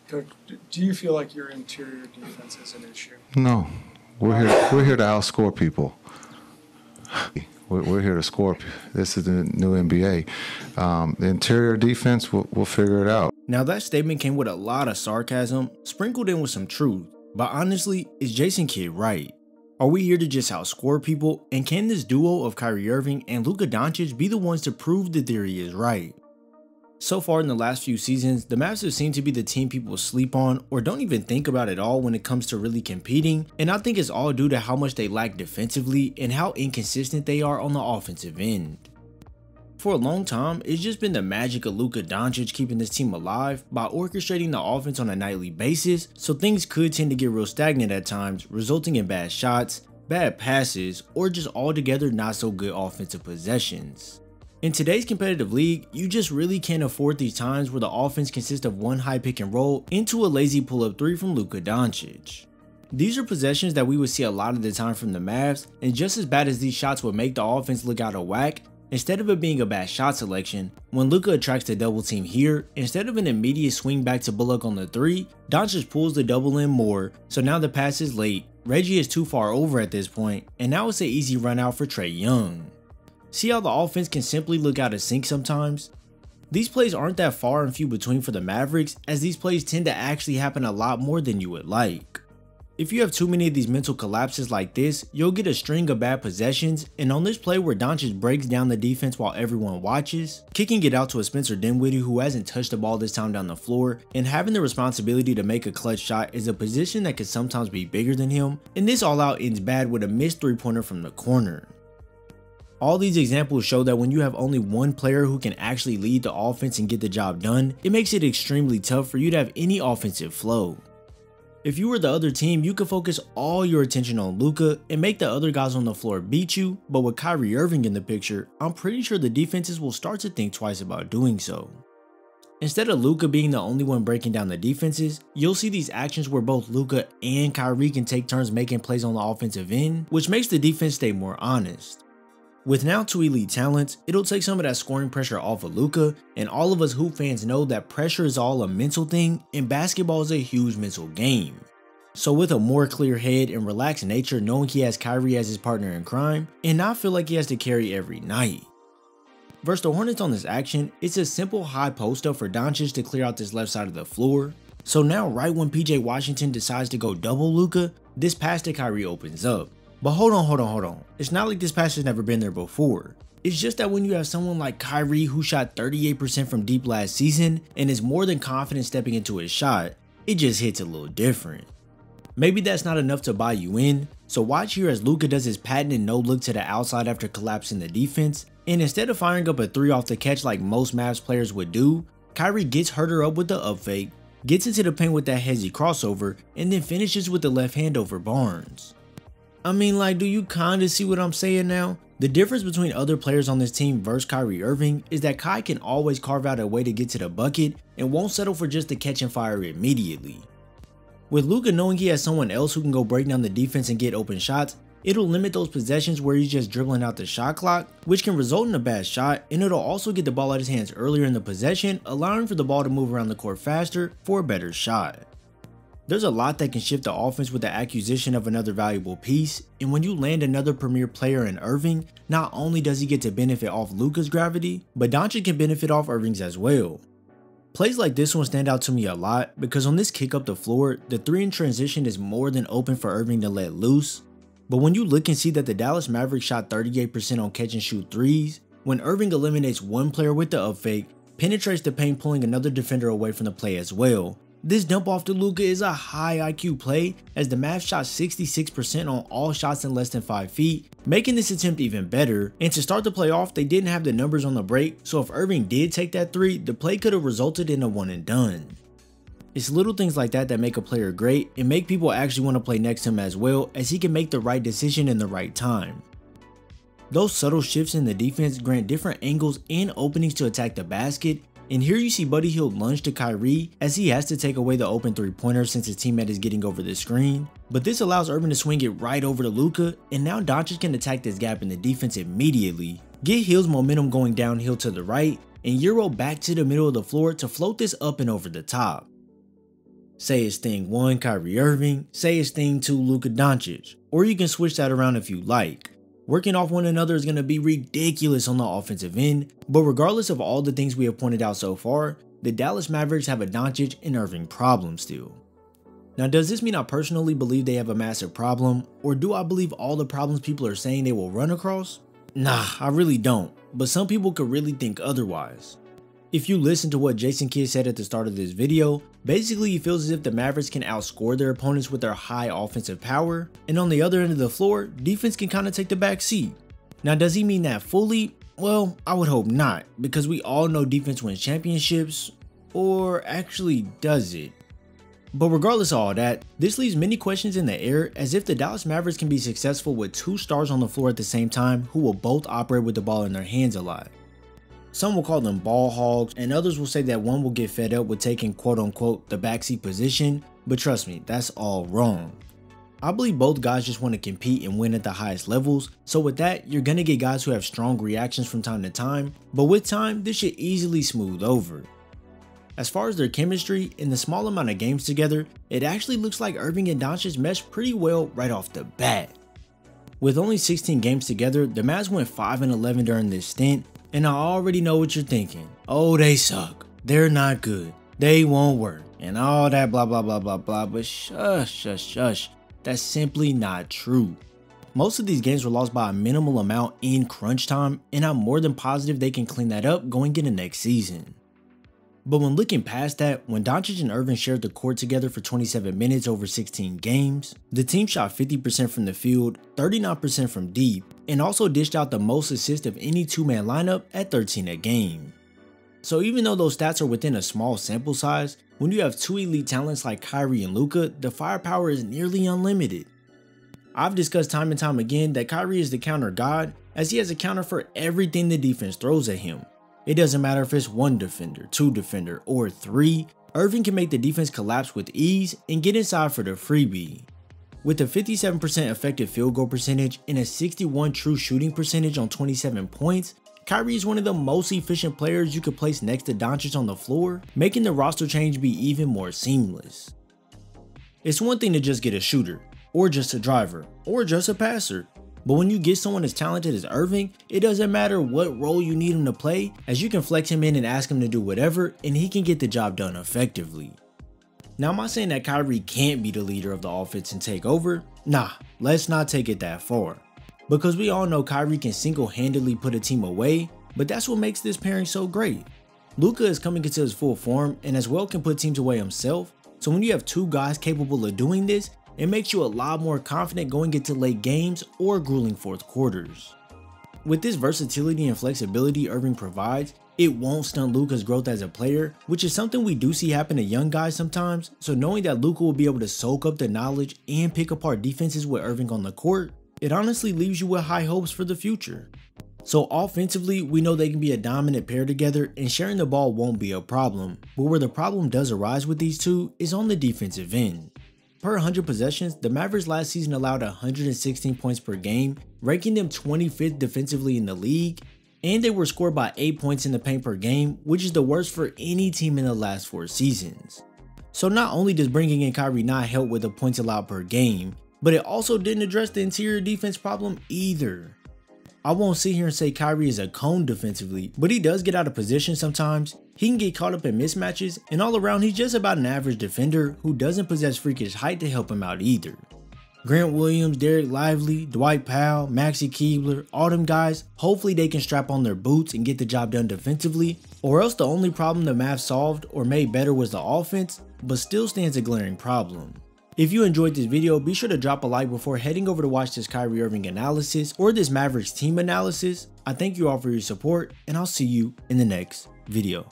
Coach, do you feel like your interior defense is an issue? No, we're here to outscore people. We're here to score. This is the new NBA. The interior defense, we'll figure it out. Now that statement came with a lot of sarcasm, sprinkled in with some truth. But honestly, is Jason Kidd right? Are we here to just outscore people? And can this duo of Kyrie Irving and Luka Doncic be the ones to prove the theory is right? So far in the last few seasons, the Mavs have seemed to be the team people sleep on or don't even think about at all when it comes to really competing, and I think it's all due to how much they lack defensively and how inconsistent they are on the offensive end. For a long time, it's just been the magic of Luka Doncic keeping this team alive by orchestrating the offense on a nightly basis, so things could tend to get real stagnant at times, resulting in bad shots, bad passes, or just altogether not so good offensive possessions. In today's competitive league, you just really can't afford these times where the offense consists of one high pick and roll into a lazy pull-up three from Luka Doncic. These are possessions that we would see a lot of the time from the Mavs, and just as bad as these shots would make the offense look out of whack, instead of it being a bad shot selection, when Luka attracts the double team here, instead of an immediate swing back to Bullock on the three, Doncic pulls the double in more, so now the pass is late, Reggie is too far over at this point, and now it's an easy run out for Trae Young. See how the offense can simply look out of sync sometimes? These plays aren't that far and few between for the Mavericks, as these plays tend to actually happen a lot more than you would like. If you have too many of these mental collapses like this, you'll get a string of bad possessions, and on this play where Doncic breaks down the defense while everyone watches, kicking it out to a Spencer Dinwiddie who hasn't touched the ball this time down the floor, and having the responsibility to make a clutch shot is a position that can sometimes be bigger than him, and this all out ends bad with a missed three-pointer from the corner. All these examples show that when you have only one player who can actually lead the offense and get the job done, it makes it extremely tough for you to have any offensive flow. If you were the other team, you could focus all your attention on Luka and make the other guys on the floor beat you, but with Kyrie Irving in the picture, I'm pretty sure the defenses will start to think twice about doing so. Instead of Luka being the only one breaking down the defenses, you'll see these actions where both Luka and Kyrie can take turns making plays on the offensive end, which makes the defense stay more honest. With now two elite talents, it'll take some of that scoring pressure off of Luka, and all of us hoop fans know that pressure is all a mental thing, and basketball is a huge mental game. So with a more clear head and relaxed nature, knowing he has Kyrie as his partner in crime, and not feel like he has to carry every night. Versus the Hornets on this action, it's a simple high post up for Doncic to clear out this left side of the floor. So now right when PJ Washington decides to go double Luka, this pass to Kyrie opens up. But hold on. It's not like this pass has never been there before. It's just that when you have someone like Kyrie who shot 38% from deep last season and is more than confident stepping into his shot, it just hits a little different. Maybe that's not enough to buy you in, so watch here as Luka does his patented no look to the outside after collapsing the defense, and instead of firing up a three off the catch like most Mavs players would do, Kyrie gets Herter up with the up fake, gets into the paint with that hezzy crossover, and then finishes with the left hand over Barnes. I mean, like, do you kinda see what I'm saying now? The difference between other players on this team versus Kyrie Irving is that Kai can always carve out a way to get to the bucket and won't settle for just the catch and fire immediately. With Luka knowing he has someone else who can go break down the defense and get open shots, it'll limit those possessions where he's just dribbling out the shot clock, which can result in a bad shot, and it'll also get the ball out of his hands earlier in the possession, allowing for the ball to move around the court faster for a better shot. There's a lot that can shift the offense with the acquisition of another valuable piece, and when you land another premier player in Irving, not only does he get to benefit off Luka's gravity, but Doncic can benefit off Irving's as well. Plays like this one stand out to me a lot because on this kick up the floor, the three in transition is more than open for Irving to let loose, but when you look and see that the Dallas Mavericks shot 38% on catch and shoot threes, when Irving eliminates one player with the up fake, penetrates the paint pulling another defender away from the play as well, this dump off to Luka is a high IQ play as the Mavs shot 66% on all shots in less than 5 feet, making this attempt even better, and to start the play off they didn't have the numbers on the break, so if Irving did take that three, the play could have resulted in a one and done. It's little things like that that make a player great and make people actually want to play next to him as well, as he can make the right decision in the right time. Those subtle shifts in the defense grant different angles and openings to attack the basket, and here you see Buddy Hield lunge to Kyrie as he has to take away the open three-pointer since his teammate is getting over the screen, but this allows Irving to swing it right over to Luka, and now Doncic can attack this gap in the defense immediately, get Hield's momentum going downhill to the right, and Euro back to the middle of the floor to float this up and over the top. Say it's thing 1 Kyrie Irving, say it's thing 2 Luka Doncic, or you can switch that around if you like. Working off one another is going to be ridiculous on the offensive end, but regardless of all the things we have pointed out so far, the Dallas Mavericks have a Doncic and Irving problem still. Now, does this mean I personally believe they have a massive problem, or do I believe all the problems people are saying they will run across? Nah, I really don't, but some people could really think otherwise. If you listen to what Jason Kidd said at the start of this video, basically he feels as if the Mavericks can outscore their opponents with their high offensive power, and on the other end of the floor, defense can kind of take the back seat. Now, does he mean that fully? Well, I would hope not, because we all know defense wins championships, or actually does it? But regardless of all that, this leaves many questions in the air, as if the Dallas Mavericks can be successful with 2 stars on the floor at the same time who will both operate with the ball in their hands a lot. Some will call them ball hogs, and others will say that one will get fed up with taking quote unquote the backseat position, but trust me, that's all wrong. I believe both guys just want to compete and win at the highest levels, so with that, you're gonna get guys who have strong reactions from time to time, but with time, this should easily smooth over. As far as their chemistry, in the small amount of games together, it actually looks like Irving and Doncic mesh pretty well right off the bat. With only 16 games together, the Mavs went 5-11 during this stint, and I already know what you're thinking. Oh, they suck, they're not good, they won't work, and all that blah blah blah blah blah, but shush, that's simply not true. Most of these games were lost by a minimal amount in crunch time, and I'm more than positive they can clean that up going into next season. But when looking past that, when Doncic and Irving shared the court together for 27 minutes over 16 games, the team shot 50% from the field, 39% from deep, and also dished out the most assists of any 2-man lineup at 13 a game. So even though those stats are within a small sample size, when you have 2 elite talents like Kyrie and Luka, the firepower is nearly unlimited. I've discussed time and time again that Kyrie is the counter god, as he has a counter for everything the defense throws at him. It doesn't matter if it's 1 defender, 2 defender, or 3, Irving can make the defense collapse with ease and get inside for the freebie. With a 57% effective field goal percentage and a 61 true shooting percentage on 27 points, Kyrie is one of the most efficient players you could place next to Doncic on the floor, making the roster change be even more seamless. It's one thing to just get a shooter, or just a driver, or just a passer. But when you get someone as talented as Irving, it doesn't matter what role you need him to play, as you can flex him in and ask him to do whatever, and he can get the job done effectively. Now, am I saying that Kyrie can't be the leader of the offense and take over? Nah, let's not take it that far. Because we all know Kyrie can single-handedly put a team away, but that's what makes this pairing so great. Luka is coming into his full form and as well can put teams away himself, so when you have 2 guys capable of doing this, it makes you a lot more confident going into late games or grueling fourth quarters. With this versatility and flexibility Irving provides, it won't stunt Luka's growth as a player, which is something we do see happen to young guys sometimes, so knowing that Luka will be able to soak up the knowledge and pick apart defenses with Irving on the court, it honestly leaves you with high hopes for the future. So offensively, we know they can be a dominant pair together and sharing the ball won't be a problem, but where the problem does arise with these two is on the defensive end. Per 100 possessions, the Mavericks last season allowed 116 points per game, ranking them 25th defensively in the league, and they were scored by 8 points in the paint per game, which is the worst for any team in the last 4 seasons. So not only does bringing in Kyrie not help with the points allowed per game, but it also didn't address the interior defense problem either. I won't sit here and say Kyrie is a cone defensively, but he does get out of position sometimes, he can get caught up in mismatches, and all around he's just about an average defender who doesn't possess freakish height to help him out either. Grant Williams, Derek Lively, Dwight Powell, Maxi Keebler, all them guys, hopefully they can strap on their boots and get the job done defensively, or else the only problem the Mavs solved or made better was the offense, but still stands a glaring problem. If you enjoyed this video, be sure to drop a like before heading over to watch this Kyrie Irving analysis or this Mavericks team analysis. I thank you all for your support, and I'll see you in the next video.